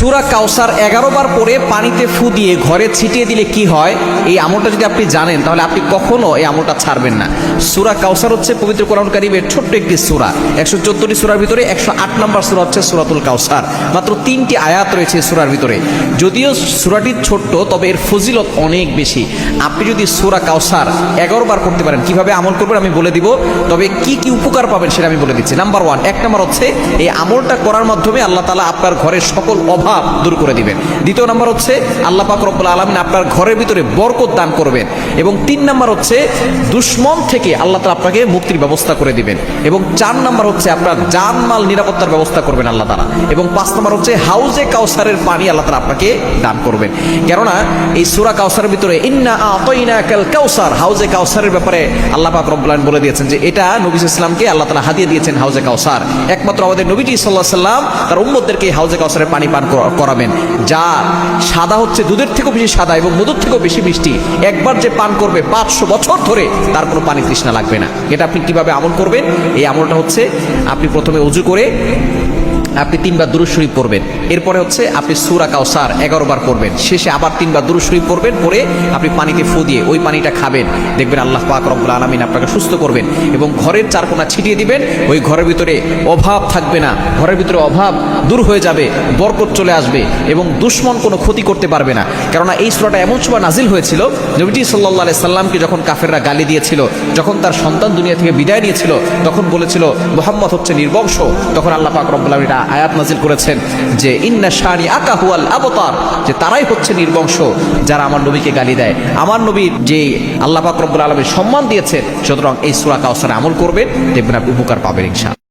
সূরা কাউসার 11 বার পরে পানিতে ফু দিয়ে ঘরে ছিটিয়ে দিলে কি হয়, এই আমলটা যদি আপনি জানেন তাহলে আপনি কখনো এই আমলটা ছাড়বেন না। সূরা কাউসার হচ্ছে পবিত্র কোরআন কারীমের ছোট্ট একটি সূরা। 114টি সূরার ভিতরে 108 নম্বর সূরা হচ্ছে সূরাতুল কাউসার। মাত্র 3টি আয়াত রয়েছে সূরার ভিতরে। যদিও সূরাটি ছোট্ট, তবে এর ফজিলত অনেক বেশি। আপনি যদি সূরা কাউসার 11 বার করতে পারেন, কিভাবে আমল করবেন আমি বলে দিব, তবে কি কি উপকার পাবেন সেটা আমি বলে দিচ্ছি। নাম্বার 1, 1 নম্বর হচ্ছে এই আমলটা করার মাধ্যমে আল্লাহ তাআলা আপনার ঘরের সকল অভাব দূর করে দিবেন। দ্বিতীয় নম্বর হচ্ছে আল্লাহ পাক রব্বুল আলামিন আপনার ঘরের ভিতরে বরকত দান করবেন। এবং 3 নম্বর হচ্ছে দুশমন থেকে আল্লাহ তাআলা আপনাকে মুক্তির ব্যবস্থা করে দিবেন। এবং 4 নম্বর হচ্ছে আপনার জানমাল নিরাপত্তার ব্যবস্থা করবেন আল্লাহ তাআলা। এবং 5 নম্বর হচ্ছে হাউজে কাউসারের পানি আল্লাহ তাআলা আপনাকে দান করবেন। কেননা এই সূরা কাউসারের ভিতরে ইন্না আতাইনাকাল কাউসার, হাউজে কাউসারের ব্যাপারে আল্লাহ পাক রব্বুল আলামিন বলে দিয়েছেন যে এটা নবী সাল্লাল্লাহু আলাইহি ওয়াসাল্লামকে আল্লাহ তাআলা হাদিয়া দিয়েছেন হাউজে কাউসার। একমাত্র আমাদের নবীজি সাল্লাল্লাহু আলাইহি ওয়াসাল্লাম তার উম্মতদেরকে হাউজে কাউসারের পানি পান করাবেন, যা সাদা হচ্ছে দুধের থেকেও বেশি সাদা এবং মধুর থেকেও বেশি মিষ্টি। একবার যে পান করবে 500 বছর ধরে তার কোনো পানি তৃষ্ণা লাগবে না। এটা আপনি কিভাবে আমল করবেন? এই আমলটা হচ্ছে আপনি প্রথমে ওযু করে আপনি 3 বার দুরূদ শরীফ পড়বেন। এরপরে হচ্ছে আপনি সূরা কাউসার 11 বার পড়বেন। শেষে আবার 3 বার দুরূদ শরীফ পড়বেন। পরে আপনি পানিতে ফু দিয়ে ওই পানিটা খাবেন। দেখবেন আল্লাহ পাক রব্বুল আলামিন আপনাকে সুস্থ করবেন এবং ঘরের চারকোনা ছিটিয়ে দিবেন। ওই ঘরের ভিতরে অভাব থাকবে না, ঘরের ভিতরে অভাব দূর হয়ে যাবে, বরকত চলে আসবে এবং দুশমন কোনো ক্ষতি করতে পারবে না। কেননা এই সূরাটা এমন সময় নাজিল হয়েছিল, নবীজি সাল্লাল্লাহু আলাইহি সাল্লামকে যখন কাফেররা গালি দিয়েছিল, যখন তার সন্তান দুনিয়া থেকে বিদায় নিয়েছিল, তখন বলেছিল মুহাম্মদ হচ্ছে নির্বংশ। তখন আল্লাহ পাক রব্বুল আলামিন আয়াত নাজিল করেছেন যে ইন্না শানিআকা হুয়াল আবতার, যে তারাই হচ্ছে নির্বংশ যারা আমার নবীকে গালি দেয়। আমার নবীর যে আল্লাহ পাক রব্বুল আলামিন সম্মান দিয়েছেন, সুতরাং এই সূরা কাউসারে আমল করবেন, দেখবেন আপনি উপকার পাবেন ইনশাআল্লাহ।